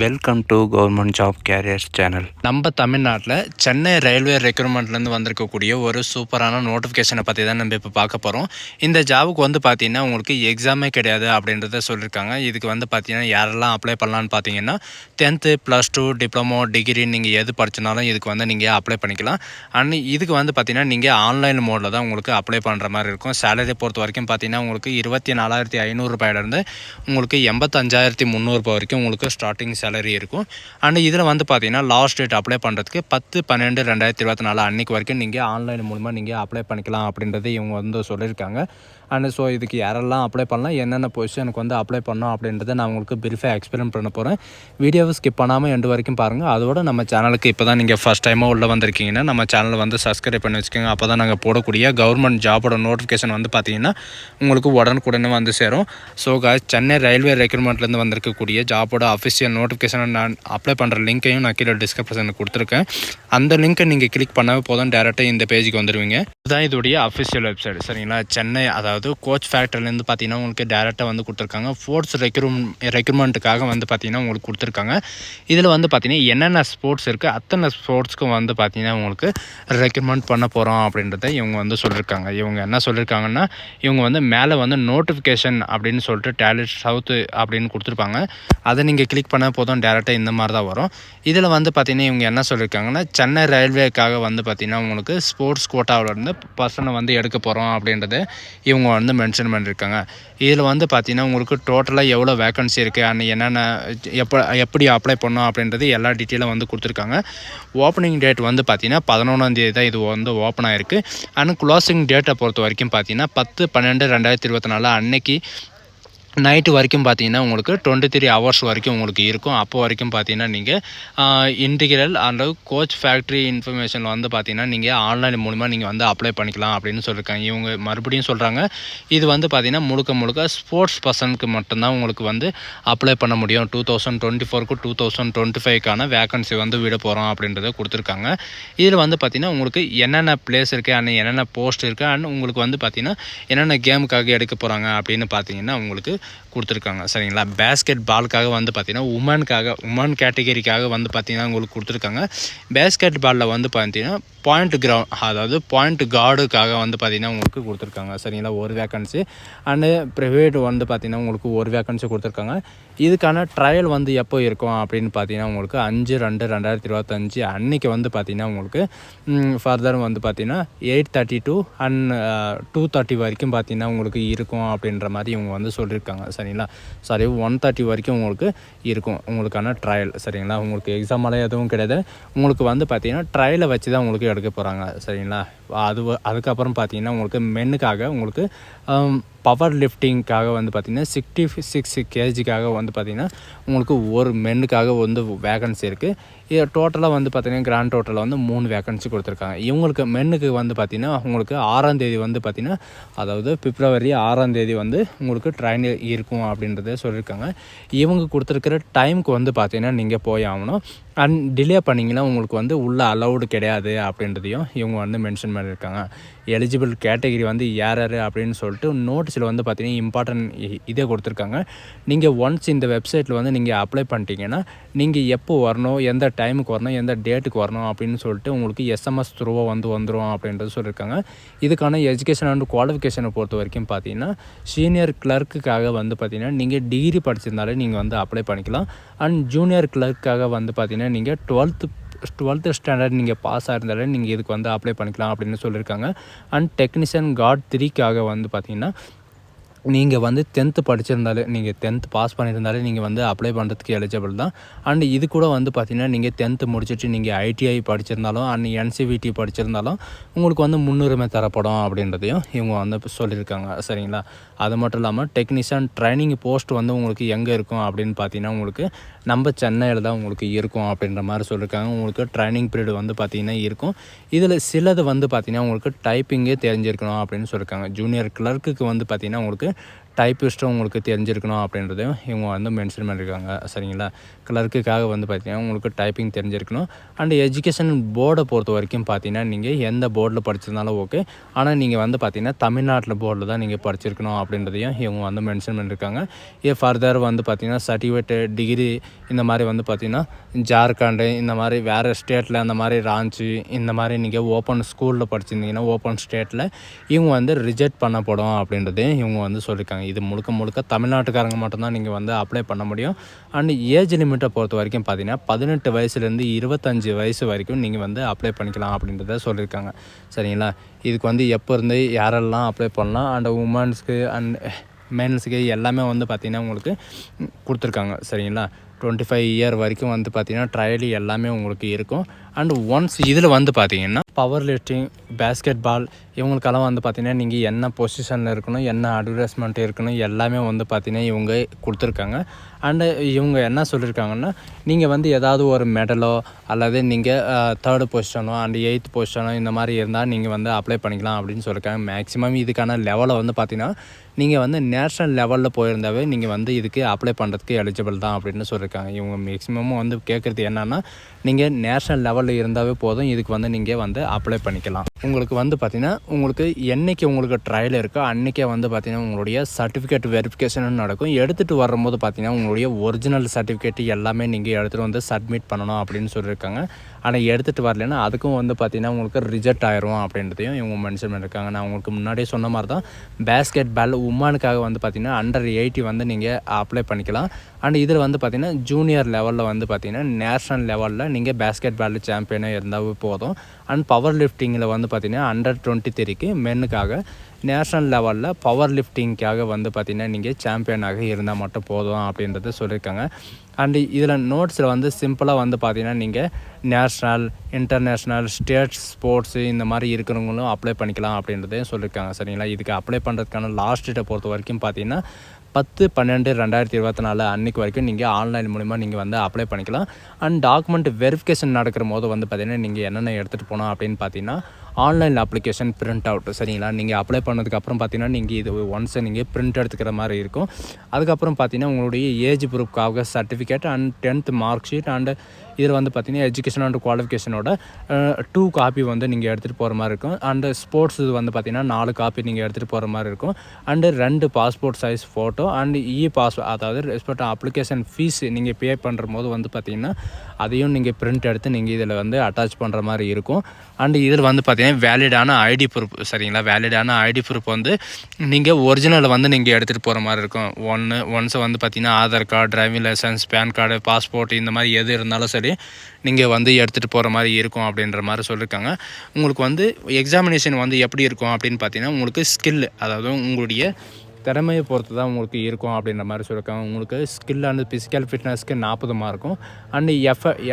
Welcome to government job careers channel. நம்ம தமிழ்நாட்டில் Chennai railway ரெக்ரூட்மெண்ட்லேருந்து வந்திருக்கக்கூடிய ஒரு சூப்பரான நோட்டிஃபிகேஷனை பற்றி தான் நம்ம இப்போ பார்க்க போகிறோம். இந்த ஜாபுக்கு வந்து பார்த்திங்கன்னா உங்களுக்கு எக்ஸாமே கிடையாது அப்படின்றத சொல்லியிருக்காங்க. இதுக்கு வந்து பார்த்திங்கன்னா யாரெல்லாம் அப்ளை பண்ணலான்னு பார்த்தீங்கன்னா 10th +2 டிப்ளமோ டிகிரி நீங்கள் எது படிச்சினாலும் இதுக்கு வந்து நீங்கள் அப்ளை பண்ணிக்கலாம். அண்ட் இதுக்கு வந்து பார்த்திங்கன்னா நீங்கள் ஆன்லைன் மோடில் தான் உங்களுக்கு அப்ளை பண்ணுற மாதிரி இருக்கும். சேலரி பொறுத்த வரைக்கும் பார்த்திங்கன்னா உங்களுக்கு 24,500 ரூபாயிலேருந்து உங்களுக்கு 85,300 வரைக்கும் உங்களுக்கு ஸ்டார்டிங் சேலரி இருக்கும். அண்ட் இதில் வந்து பார்த்தீங்கன்னா லாஸ்ட் டேட் அப்ளை பண்ணுறதுக்கு 10/12/2024 அன்றைக்கு வரைக்கும் நீங்கள் ஆன்லைன் மூலமாக நீங்கள் அப்ளை பண்ணிக்கலாம் அப்படின்றது இவங்க வந்து சொல்லியிருக்காங்க. அண்ட் ஸோ இதுக்கு யாரெல்லாம் அப்ளை பண்ணலாம், என்னென்ன பொசிஷனுக்கு வந்து அப்ளை பண்ணோம் அப்படின்றத நான் உங்களுக்கு பிரீஃபாக எக்ஸ்பிளைன் பண்ண போகிறேன். வீடியோவை ஸ்கிப் பண்ணாமல் எண்டு வரைக்கும் பாருங்கள். அதோட நம்ம சேனலுக்கு இப்போ தான் நீங்கள் ஃபஸ்ட் டைமாக உள்ளே வந்திருக்கீங்கன்னா நம்ம சேனலை வந்து சப்ஸ்கிரைப் பண்ணி வச்சுக்கோங்க. அப்போ தான் நாங்கள் போடக்கூடிய கவர்மெண்ட் ஜாபோட நோட்டிஃபிகேஷன் வந்து பார்த்தீங்கன்னா உங்களுக்கு உடனுக்குடனே வந்து சேரும். ஸோ சென்னை ரயில்வே ரெக்ரூட்மெண்ட்லேருந்து வந்திருக்கக்கூடிய ஜாபோட அஃபிஷியல் நோட்டிஃபிகேஷனை நான் அப்ளை பண்ணுற லிங்க்கையும் நான் கீழே டிஸ்கிரிப்ஷனில் கொடுத்துருக்கேன். அந்த லிங்க்கை நீங்கள் கிளிக் பண்ணவே போதும், டேரெக்டாக இந்த பேஜுக்கு வந்துடுவீங்க. இதுதான் இதோடைய அஃபிஷியல் வெப்சைட். சரிங்களா, சென்னை அதாவது கோச் ஃபேக்டரிலேருந்து பார்த்தீங்கன்னா உங்களுக்கு டேரெக்டாக வந்து கொடுத்துருக்காங்க. ஃபோர்ஸ் ரெக்ரூட்மெண்ட்டுக்காக வந்து பார்த்தீங்கன்னா உங்களுக்கு கொடுத்துருக்காங்க. இதில் வந்து பார்த்தீங்கன்னா என்னென்ன ஸ்போர்ட்ஸ் இருக்குது அத்தனை ஸ்போர்ட்ஸ்க்கும் வந்து பார்த்தீங்கன்னா உங்களுக்கு ரெக்ரூட்மெண்ட் பண்ண போகிறோம் அப்படின்றத இவங்க வந்து சொல்லியிருக்காங்க. இவங்க என்ன சொல்லியிருக்காங்கன்னா இவங்க வந்து மேலே வந்து நோட்டிஃபிகேஷன் அப்படின்னு சொல்லிட்டு டேலண்ட் சவுத்து அப்படின்னு கொடுத்துருப்பாங்க. அதை நீங்கள் கிளிக் பண்ண போதும் டேரெக்டாக இந்த மாதிரி தான் வரும். இதில் வந்து பார்த்தீங்கன்னா இவங்க என்ன சொல்லியிருக்காங்கன்னா சென்னை ரயில்வேக்காக வந்து பார்த்தீங்கன்னா உங்களுக்கு ஸ்போர்ட்ஸ் கோட்டாவிலேருந்து பர்சனை வந்து எடுக்க போகிறோம் அப்படின்றத இவங்க வந்து மென்ஷன் பண்ணியிருக்காங்க. இதில் வந்து பார்த்தீங்கன்னா உங்களுக்கு டோட்டலாக எவ்வளோ வேக்கன்சி இருக்குது அண்ட் என்னென்ன எப்படி அப்ளை பண்ணோம் அப்படின்றது எல்லா டீட்டெயிலும் வந்து கொடுத்துருக்காங்க. ஓப்பனிங் டேட் வந்து பார்த்தீங்கன்னா 11ஆம் தேதி தான் இது வந்து ஓப்பன் ஆகிருக்கு. அண்ட் க்ளோசிங் டேட்டை பொறுத்த வரைக்கும் பார்த்தீங்கன்னா 10/12/2024 அன்னைக்கு நைட்டு வரைக்கும் பார்த்தீங்கன்னா உங்களுக்கு 23 ஹவர்ஸ் வரைக்கும் உங்களுக்கு இருக்கும். அப்போ வரைக்கும் பார்த்தீங்கன்னா நீங்கள் integral and coach factory information வந்து பார்த்தீங்கன்னா நீங்கள் ஆன்லைன் மூலமாக நீங்கள் வந்து அப்ளை பண்ணிக்கலாம் அப்படின்னு சொல்லியிருக்காங்க. இவங்க மறுபடியும் சொல்கிறாங்க இது வந்து பார்த்தீங்கன்னா முழுக்க ஸ்போர்ட்ஸ் பர்சனுக்கு மட்டும்தான் உங்களுக்கு வந்து அப்ளை பண்ண முடியும். 2024க்கு 2025க்கான வேக்கன்சி வந்து விட போகிறோம் அப்படின்றத கொடுத்துருக்காங்க. இதில் வந்து பார்த்தீங்கன்னா உங்களுக்கு என்னென்ன பிளேஸ் இருக்குது அண்ட் என்னென்ன போஸ்ட் இருக்குது அண்ட் உங்களுக்கு வந்து பார்த்தீங்கன்னா என்னென்ன கேமுக்காக எடுக்க போகிறாங்க அப்படின்னு பார்த்தீங்கன்னா உங்களுக்கு கொடுத்துருக்காங்க. சரிங்களா, பேஸ்கெட் பாலுக்காக வந்து பார்த்தீங்கன்னா உமன் கேட்டகரிக்காக வந்து பார்த்தீங்கன்னா உங்களுக்கு கொடுத்துருக்காங்க. பேஸ்கெட் பாலில் வந்து பார்த்தீங்கன்னா பாயிண்ட் கார்டுக்காக வந்து பார்த்தீங்கன்னா உங்களுக்கு கொடுத்துருக்காங்க. சரிங்களா, ஒரு வேக்கன்சி அண்டு ப்ரைவேட் வந்து பார்த்தீங்கன்னா உங்களுக்கு ஒரு வேக்கன்சி கொடுத்துருக்காங்க. இதுக்கான ட்ரையல் வந்து எப்போ இருக்கும் அப்படின்னு பார்த்தீங்கன்னா உங்களுக்கு 5/2/2025 அன்றைக்கி வந்து பார்த்தீங்கன்னா உங்களுக்கு ஃபர்தர் வந்து பார்த்தீங்கன்னா 8:30 to 2:30 வரைக்கும் பார்த்தீங்கன்னா உங்களுக்கு இருக்கும் அப்படின்ற மாதிரி இவங்க வந்து சொல்லியிருக்காங்க. சரிங்களா, 1:30 வரைக்கும் உங்களுக்கு இருக்கும் உங்களுக்கான ட்ரையல். சரிங்களா, உங்களுக்கு எக்ஸாமெல்லாம் எதுவும் கிடையாது. உங்களுக்கு வந்து பார்த்தீங்கன்னா ட்ரையலை வச்சு தான் உங்களுக்கு எடுக்க போகிறாங்க. சரிங்களா, அதுக்கப்புறம் பார்த்தீங்கன்னா உங்களுக்கு மென்னுக்காக உங்களுக்கு பவர் லிஃப்டிங்காக வந்து பார்த்திங்கன்னா 66 kgக்காக வந்து பார்த்திங்கன்னா உங்களுக்கு ஒரு மென்னுக்காக வந்து வேகன்சி இருக்குது. இது டோட்டலாக வந்து பார்த்திங்கன்னா கிராண்ட் டோட்டலில் வந்து 3 வேகன்சி கொடுத்துருக்காங்க. இவங்களுக்கு மென்னுக்கு வந்து பார்த்திங்கன்னா உங்களுக்கு 6ஆம் தேதி வந்து பார்த்திங்கன்னா அதாவது பிப்ரவரி 6ஆம் தேதி வந்து உங்களுக்கு ட்ரெயின் இருக்கும் அப்படின்றத சொல்லியிருக்காங்க. இவங்க கொடுத்துருக்கிற டைமுக்கு வந்து பார்த்திங்கன்னா நீங்கள் போய் ஆகணும். அண்ட் டிலே பண்ணிங்கன்னா உங்களுக்கு வந்து உள்ள அலௌடு கிடையாது அப்படின்றதையும் இவங்க வந்து மென்ஷன் பண்ணியிருக்காங்க. எலிஜிபிள் கேட்டகிரி வந்து யார் அப்படின்னு சொல்லிட்டு நோட்டீஸில் வந்து பார்த்திங்கன்னா இம்பார்ட்டன்ட் இதே கொடுத்துருக்காங்க. நீங்கள் ஒன்ஸ் இந்த வெப்சைட்டில் வந்து நீங்கள் அப்ளை பண்ணிட்டீங்கன்னா நீங்கள் எப்போ வரணும், எந்த டைமுக்கு வரணும், எந்த டேட்டுக்கு வரணும் அப்படின்னு சொல்லிட்டு உங்களுக்கு எஸ்எம்எஸ் த்ரூவாக வந்துடும் அப்படின்றது சொல்லியிருக்காங்க. இதுக்கான எஜுகேஷன் அண்ட் குவாலிஃபிகேஷனை பொறுத்த வரைக்கும் பார்த்தீங்கன்னா சீனியர் கிளர்க்குக்காக வந்து பார்த்திங்கன்னா நீங்கள் டிகிரி படிச்சிருந்தாலே நீங்கள் வந்து அப்ளை பண்ணிக்கலாம். அண்ட் ஜூனியர் கிளர்க்காக வந்து பார்த்திங்கன்னா நீங்கள் 12th ஸ்டாண்டர்ட் நீங்கள் பாஸ் ஆகிருந்தாலே நீங்கள் இதுக்கு வந்து அப்ளை பண்ணிக்கலாம் அப்படின்னு சொல்லியிருக்காங்க. அண்ட் டெக்னீஷியன் கார்ட் 3க்காக வந்து பார்த்திங்கன்னா நீங்கள் வந்து 10th படிச்சிருந்தாலே நீங்கள் 10th பாஸ் பண்ணியிருந்தாலே நீங்கள் வந்து அப்ளை பண்ணுறதுக்கு எலிஜிபிள் தான். அண்ட் இது கூட வந்து பார்த்திங்கன்னா நீங்கள் 10th முடிச்சுட்டு நீங்கள் ஐடிஐ படிச்சிருந்தாலும் அண்ட் என்சிவிடி படிச்சிருந்தாலும் உங்களுக்கு வந்து முன்னுரிமை தரப்படும் அப்படின்றதையும் இவங்க வந்து சொல்லியிருக்காங்க. சரிங்களா, அது மட்டும் இல்லாமல் டெக்னீஷியன் ட்ரைனிங் போஸ்ட் வந்து உங்களுக்கு எங்கே இருக்கும் அப்படின்னு பார்த்தீங்கன்னா உங்களுக்கு நம்ம சென்னையில் தான் உங்களுக்கு இருக்கும் அப்படின்ற மாதிரி சொல்லியிருக்காங்க. உங்களுக்கு ட்ரைனிங் பீரியட் வந்து பார்த்திங்கன்னா இருக்கும். இதில் சிலது வந்து பார்த்திங்கன்னா உங்களுக்கு டைப்பிங்கே தெரிஞ்சிருக்கணும் அப்படின்னு சொல்லியிருக்காங்க. ஜூனியர் கிளர்க்குக்கு வந்து பார்த்திங்கன்னா உங்களுக்கு டைப்பிஸ்ட்டும் உங்களுக்கு தெரிஞ்சிருக்கணும் அப்படின்றதையும் இவங்க வந்து மென்ஷன் பண்ணியிருக்காங்க. சரிங்களா, கிளர்க்குக்காக வந்து பார்த்திங்கன்னா உங்களுக்கு டைப்பிங் தெரிஞ்சிருக்கணும். அண்ட் எஜுகேஷன் போர்டை பொறுத்த வரைக்கும் பார்த்தீங்கன்னா நீங்கள் எந்த போர்டில் படிச்சிருந்தாலும் ஓகே. ஆனால் நீங்கள் வந்து பார்த்திங்கன்னா தமிழ்நாட்டில் போர்டில் தான் நீங்கள் படிச்சிருக்கணும் அப்படின்றதையும் இவங்க வந்து மென்ஷன் பண்ணியிருக்காங்க. இது ஃபர்தர் வந்து பார்த்திங்கன்னா சர்டிஃபிகேட்டு டிகிரி இந்த மாதிரி வந்து பார்த்திங்கன்னா ஜார்க்கண்டு இந்த மாதிரி வேறு ஸ்டேட்டில் அந்த மாதிரி ராஞ்சி இந்த மாதிரி நீங்கள் ஓப்பன் ஸ்கூலில் படிச்சிருந்தீங்கன்னா ஓப்பன் ஸ்டேட்டில் இவங்க வந்து ரிஜெக்ட் பண்ணப்படும் அப்படின்றதையும் இவங்க வந்து சொல்லியிருக்காங்க. இது முழுக்க தமிழ்நாட்டுக்காரங்க மட்டும்தான் நீங்கள் வந்து அப்ளை பண்ண முடியும். அண்ட் ஏஜ் லிமிட்டை பொறுத்த வரைக்கும் பார்த்தீங்கன்னா 18 வயசுலேருந்து 25 வயசு வரைக்கும் நீங்கள் வந்து அப்ளை பண்ணிக்கலாம் அப்படின்றத சொல்லியிருக்காங்க. சரிங்களா? இதுக்கு வந்து எப்போ இருந்து யாரெல்லாம் அப்ளை பண்ணலாம் அண்ட் உமன்ஸ்க்கு அண்ட் மென்ஸுக்கு எல்லாமே வந்து பார்த்திங்கன்னா உங்களுக்கு கொடுத்துருக்காங்க. சரிங்களா? 25 இயர் வரைக்கும் வந்து பார்த்திங்கன்னா ட்ரையல் எல்லாமே உங்களுக்கு இருக்கும். அண்ட் ஒன்ஸ் இதில் வந்து பார்த்திங்கன்னா பவர் லிஃப்டிங், பேஸ்கெட் பால் இவங்களுக்கெல்லாம் வந்து பார்த்திங்கன்னா நீங்கள் என்ன பொசிஷனில் இருக்கணும், என்ன அட்வர்டைஸ்மெண்ட் இருக்கணும் எல்லாமே வந்து பார்த்திங்கன்னா இவங்க கொடுத்துருக்காங்க. அண்டு இவங்க என்ன சொல்லியிருக்காங்கன்னா நீங்கள் வந்து ஏதாவது ஒரு மெடலோ அல்லது நீங்கள் 3rd பொசிஷனோ அண்ட் 8th பொசிஷனோ இந்த மாதிரி இருந்தால் நீங்கள் வந்து அப்ளை பண்ணிக்கலாம் அப்படின்னு சொல்லியிருக்காங்க. மேக்ஸிமம் இதுக்கான லெவலை வந்து பார்த்திங்கன்னா நீங்கள் வந்து நேஷ்னல் லெவலில் போயிருந்தாவே நீங்கள் வந்து இதுக்கு அப்ளை பண்ணுறதுக்கு எலிஜிபிள் தான் அப்படின்னு சொல்லியிருக்காங்க. இவங்க மேக்ஸிமமும் வந்து கேட்குறது என்னென்னா நீங்கள் நேஷ்னல் லெவலில் இருந்தாவே போதும், இதுக்கு வந்து நீங்கள் வந்து அப்ளை பண்ணிக்கலாம். உங்களுக்கு வந்து பார்த்திங்கன்னா உங்களுக்கு என்றைக்கு உங்களுக்கு ட்ரையல் இருக்கோ அன்றைக்கே வந்து பார்த்திங்கன்னா உங்களுடைய சர்டிஃபிகேட் வெரிஃபிகேஷன் நடக்கும். எடுத்துகிட்டு வரும்போது பார்த்திங்கன்னா உங்களுடைய ஒரிஜினல் சர்டிஃபிகேட் எல்லாமே நீங்கள் எடுத்துகிட்டு வந்து சப்மிட் பண்ணணும் அப்படின்னு சொல்லியிருக்காங்க. ஆனால் எடுத்துகிட்டு வரலைன்னா அதுக்கும் வந்து பார்த்திங்கன்னா உங்களுக்கு ரிஜெக்ட் ஆயிரும் அப்படின்றதையும் இவங்க மென்ஷன் பண்ணியிருக்காங்க. நான் உங்களுக்கு முன்னாடியே சொன்ன மாதிரி தான் பேஸ்கெட் பால் உமனுக்காக வந்து பார்த்திங்கன்னா அண்டர் 80 வந்து நீங்கள் அப்ளை பண்ணிக்கலாம். அண்ட் இதில் வந்து பார்த்திங்கன்னா ஜூனியர் லெவலில் வந்து பார்த்திங்கன்னா நேஷ்னல் லெவலில் நீங்கள் பேஸ்கெட் பால் சாம்பியனாக இருந்தாவே போதும். அண்ட் பவர் லிஃப்டிங்கில் வந்து பார்த்திங்கன்னா அண்டர் 23க்கு மென்னுக்காக நேஷ்னல் லெவலில் பவர் லிஃப்டிங்காக வந்து பார்த்திங்கன்னா நீங்கள் சாம்பியனாக இருந்தால் மட்டும் போதும் அப்படின்றத சொல்லியிருக்காங்க. அண்டு இதில் நோட்ஸில் வந்து சிம்பிளாக வந்து பார்த்திங்கன்னா நீங்கள் நேஷ்னல், இன்டர்நேஷ்னல், ஸ்டேட் ஸ்போர்ட்ஸு இந்த மாதிரி இருக்கிறவங்களும் அப்ளை பண்ணிக்கலாம் அப்படின்றதையும் சொல்லியிருக்காங்க. சரிங்களா? இதுக்கு அப்ளை பண்ணுறதுக்கான லாஸ்ட் டேட்டை பொறுத்த வரைக்கும் பார்த்திங்கன்னா 10/12/2024 அன்றைக்கு வரைக்கும் நீங்கள் ஆன்லைன் மூலிமா நீங்கள் வந்து அப்ளை பண்ணிக்கலாம். அண்ட் டாக்குமெண்ட் வெரிஃபிகேஷன் நடக்கிற போது வந்து பார்த்திங்கன்னா நீங்கள் என்னென்ன எடுத்துகிட்டு போனோம் அப்படின்னு பார்த்தீங்கன்னா ஆன்லைன் அப்ளிகேஷன் பிரிண்ட் அவுட். சரிங்களா? நீங்கள் அப்ளை பண்ணதுக்கப்புறம் பார்த்தீங்கன்னா நீங்கள் இது ஒன்ஸ் நீங்கள் பிரிண்ட் எடுத்துக்கிற மாதிரி இருக்கும். அதுக்கப்புறம் பார்த்தீங்கன்னா உங்களுடைய ஏஜ் ப்ரூஃப்காக certificate and 10th mark sheet and இதில் வந்து பார்த்திங்கன்னா எஜுகேஷன் அண்ட் குவாலிஃபிகேஷனோட 2 காப்பி வந்து நீங்கள் எடுத்துகிட்டு போகிற மாதிரி இருக்கும். அண்டு ஸ்போர்ட்ஸ் இது வந்து பார்த்திங்கன்னா 4 காப்பி நீங்கள் எடுத்துகிட்டு போகிற மாதிரி இருக்கும். And 2 passport size photo and அதாவது ரெஸ்பெக்ட் அப்ளிகேஷன் ஃபீஸ் நீங்கள் பே பண்ணுற போது வந்து பார்த்திங்கன்னா அதையும் நீங்கள் பிரிண்ட் எடுத்து நீங்கள் இதில் வந்து அட்டாச் பண்ணுற மாதிரி இருக்கும். அண்டு இதில் வந்து பார்த்திங்கன்னா வேலிடான ஐடி ப்ரூஃப். சரிங்களா? வேலிடான ஐடி ப்ரூஃப் வந்து நீங்கள் ஒரிஜினலை வந்து நீங்கள் எடுத்துகிட்டு போகிற மாதிரி இருக்கும். ஒன்ஸ் வந்து பார்த்திங்கன்னா Aadhaar card, driving licence, PAN card, passport இந்த மாதிரி எது இருந்தாலும் சரி நீங்கள் வந்து எடுத்துகிட்டு போகிற மாதிரி இருக்கும் அப்படின்ற மாதிரி சொல்லியிருக்காங்க. உங்களுக்கு வந்து எக்ஸாமினேஷன் வந்து எப்படி இருக்கும் அப்படின்னு பார்த்தீங்கன்னா உங்களுக்கு ஸ்கில், அதாவது உங்களுடைய திறமையை பொறுத்து தான் உங்களுக்கு இருக்கும் அப்படின்ற மாதிரி சொல்லியிருக்காங்க. உங்களுக்கு ஸ்கில் அண்ட் ஃபிசிக்கல் ஃபிட்னஸ்க்கு 40 மார்க்கும் அண்ட்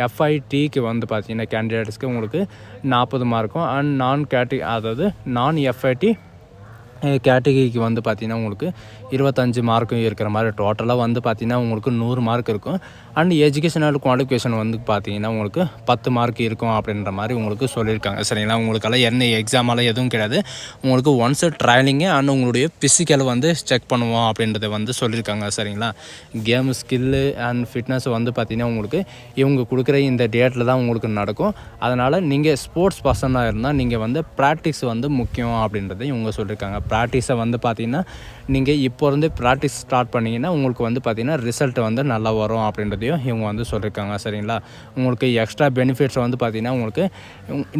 எஃப்ஐடிக்கு வந்து பார்த்திங்கன்னா கேண்டிடேட்ஸ்க்கு உங்களுக்கு 40 மார்க்கும் அண்ட் நான் எஃப்ஐடி கேட்டகரிக்கு வந்து பார்த்திங்கன்னா உங்களுக்கு 25 மார்க்கும் இருக்கிற மாதிரி டோட்டலாக வந்து பார்த்திங்கன்னா உங்களுக்கு 100 மார்க் இருக்கும். அண்ட் எஜுகேஷனல் குவாலிஃபிகேஷன் வந்து பார்த்திங்கன்னா உங்களுக்கு 10 மார்க் இருக்கும் அப்படின்ற மாதிரி உங்களுக்கு சொல்லியிருக்காங்க. சரிங்களா? உங்களுக்கெல்லாம் என்ன எக்ஸாமெல்லாம் எதுவும் கிடையாது. உங்களுக்கு ஒன்ஸ் ட்ரையலிங்கு அண்ட் உங்களுடைய ஃபிசிக்கலை வந்து செக் பண்ணுவோம் அப்படின்றத வந்து சொல்லியிருக்காங்க. சரிங்களா? கேம் ஸ்கில்லு அண்ட் ஃபிட்னஸ் வந்து பார்த்திங்கன்னா உங்களுக்கு இவங்க கொடுக்குற இந்த டேட்டில் தான் உங்களுக்கு நடக்கும். அதனால் நீங்கள் ஸ்போர்ட்ஸ் பர்சனாக இருந்தால் நீங்கள் வந்து ப்ராக்டிஸ் வந்து முக்கியம் அப்படின்றத இவங்க சொல்லியிருக்காங்க. ப்ராக்டிஸை வந்து பார்த்திங்கன்னா நீங்கள் இப்போ இருந்து ப்ராக்டிஸ் ஸ்டார்ட் பண்ணிங்கன்னா உங்களுக்கு வந்து பார்த்திங்கன்னா ரிசல்ட் வந்து நல்லா வரும் அப்படின்றதையும் இவங்க வந்து சொல்லியிருக்காங்க. சரிங்களா? உங்களுக்கு எக்ஸ்ட்ரா பெனிஃபிட்ஸ் வந்து பார்த்திங்கன்னா உங்களுக்கு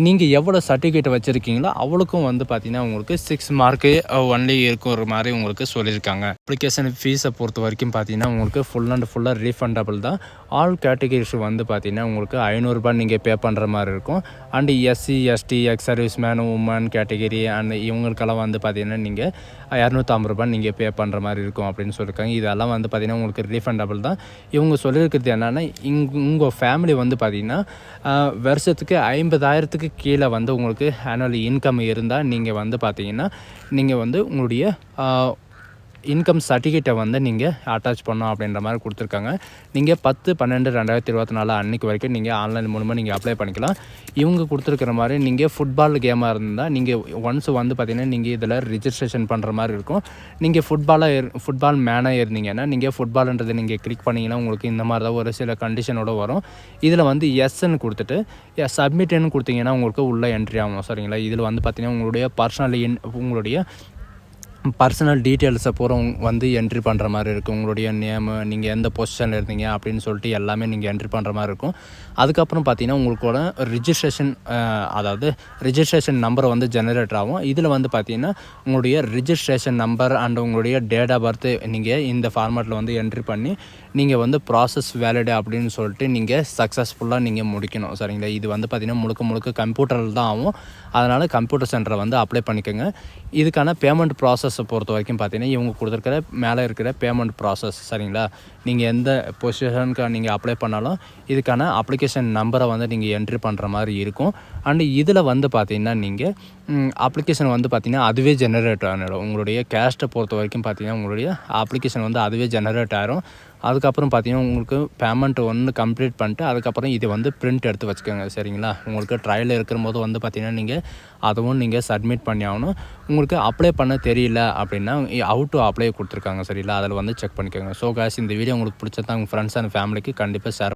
நீங்கள் எவ்வளோ சர்டிஃபிகேட் வச்சுருக்கீங்களோ அவ்வளோக்கும் வந்து பார்த்திங்கன்னா உங்களுக்கு 6 மார்க்கு ஒன்லி இருக்கிற மாதிரி உங்களுக்கு சொல்லியிருக்காங்க. அப்ளிகேஷன் ஃபீஸை பொறுத்த வரைக்கும் பார்த்திங்கன்னா உங்களுக்கு ஃபுல் அண்ட் ஃபுல்லாக ரீஃபண்டபிள் தான். ஆல் கேட்டகரிஸ் வந்து பார்த்திங்கன்னா உங்களுக்கு 500 ரூபாய் நீங்கள் பே பண்ணுற மாதிரி இருக்கும். And SC, ST, ex service man, woman category and இவங்களுக்கெல்லாம் வந்து பார்த்திங்கன்னா நீங்கள் 250 ரூபாய் நீங்கள் பே பண்ணுற மாதிரி இருக்கும் அப்படின்னு சொல்லியிருக்காங்க. இதெல்லாம் வந்து பார்த்திங்கன்னா உங்களுக்கு ரீஃபண்டபிள் தான். இவங்க சொல்லியிருக்கிறது என்னென்னா உங்கள் ஃபேமிலி வந்து பார்த்திங்கன்னா வருஷத்துக்கு 50,000க்கு கீழே வந்து உங்களுக்கு ஆனுவல் இன்கம் இருந்தால் நீங்கள் வந்து பார்த்திங்கன்னா நீங்கள் வந்து உங்களுடைய இன்கம் சர்டிஃபிகேட்டை வந்து நீங்கள் அட்டாச் பண்ணணும் அப்படின்ற மாதிரி கொடுத்துருக்காங்க. நீங்கள் 10/12/2024 அன்றைக்கி வரைக்கும் நீங்கள் ஆன்லைன் மூலமாக நீங்கள் அப்ளை பண்ணிக்கலாம். இவங்க கொடுத்துருக்கிற மாதிரி நீங்கள் ஃபுட்பால் கேமாக இருந்தால் நீங்கள் ஒன்ஸ் வந்து பார்த்திங்கன்னா நீங்கள் இதில் ரிஜிஸ்ட்ரேஷன் பண்ணுற மாதிரி இருக்கும். நீங்கள் ஃபுட்பால் மேனாக இருந்தீங்கன்னா நீங்கள் ஃபுட்பால்ன்றதை நீங்கள் கிளிக் பண்ணிங்கன்னா உங்களுக்கு இந்த மாதிரி தான் ஒரு சில கண்டிஷனோடு வரும். இதில் வந்து எஸ்ன்னு கொடுத்துட்டு சப்மிட்னு கொடுத்தீங்கன்னா உங்களுக்கு உள்ளே என்ட்ரி ஆகும். சரிங்களா? இதில் வந்து பார்த்திங்கன்னா உங்களுடைய பர்சனல் டீட்டெயில்ஸை பூரா வந்து என்ட்ரி பண்ணுற மாதிரி இருக்கும். உங்களுடைய நேமு, நீங்கள் எந்த பொசிஷனில் இருந்தீங்க அப்படின்னு சொல்லிட்டு எல்லாமே நீங்கள் என்ட்ரி பண்ணுற மாதிரி இருக்கும். அதுக்கப்புறம் பார்த்தீங்கன்னா உங்களுக்கோட ரிஜிஸ்ட்ரேஷன் நம்பரை வந்து ஜெனரேட் ஆகும். இதில் வந்து பார்த்தீங்கன்னா உங்களுடைய ரிஜிஸ்ட்ரேஷன் நம்பர் அண்ட் உங்களுடைய டேட் ஆஃப் பர்த் நீங்கள் இந்த ஃபார்மேட்டில் வந்து என்ட்ரி பண்ணி நீங்கள் வந்து ப்ராசஸ் வேலிட் அப்படின்னு சொல்லிட்டு நீங்கள் சக்ஸஸ்ஃபுல்லாக நீங்கள் முடிக்கணும். சரிங்களா? இது வந்து பார்த்திங்கன்னா முழுக்க கம்ப்யூட்டரில் தான் ஆகும். அதனால் கம்ப்யூட்டர் சென்டரை வந்து அப்ளை பண்ணிக்கோங்க. இதுக்கான பேமெண்ட் ப்ராசஸை பொறுத்த வரைக்கும் பார்த்தீங்கன்னா இவங்க கொடுத்துருக்கிற மேலே இருக்கிற பேமெண்ட் ப்ராசஸ். சரிங்களா? நீங்கள் எந்த பொசிஷனுக்கு நீங்கள் அப்ளை பண்ணாலும் இதுக்கான அப்ளிகேஷன் நம்பரை வந்து நீங்கள் என்ட்ரி பண்ணுற மாதிரி இருக்கும். அண்டு இதில் வந்து பார்த்திங்கன்னா நீங்கள் அப்ளிகேஷன் வந்து பார்த்திங்கன்னா அதுவே ஜெனரேட் ஆகிடும். உங்களுடைய கேஸ்ட்டை பொறுத்த வரைக்கும் பார்த்திங்கன்னா உங்களுடைய அப்ளிகேஷன் வந்து அதுவே ஜெனரேட் ஆகிடும். அதுக்கப்புறம் பார்த்திங்கன்னா உங்களுக்கு பேமெண்ட் ஒன்று கம்ப்ளீட் பண்ணிட்டு அதுக்கப்புறம் இது வந்து பிரிண்ட் எடுத்து வச்சுக்கோங்க. சரிங்களா? உங்களுக்கு ட்ரையல் இருக்கிற போது வந்து பார்த்திங்கன்னா நீங்கள் அதுவும் நீங்கள் சப்மிட் பண்ணி ஆகணும். உங்களுக்கு அப்ளை பண்ண தெரியல அப்படின்னா ஹவ் டு அப்ளை கொடுத்துருக்காங்க. சரிங்களா? அதில் வந்து செக் பண்ணிக்கோங்க. ஸோ காய்ஸ், இந்த வீடியோ உங்களுக்கு பிடிச்சதா உங்கள் ஃப்ரெண்ட்ஸ் அண்ட் ஃபேமிலிக்கு கண்டிப்பாக ஷேர்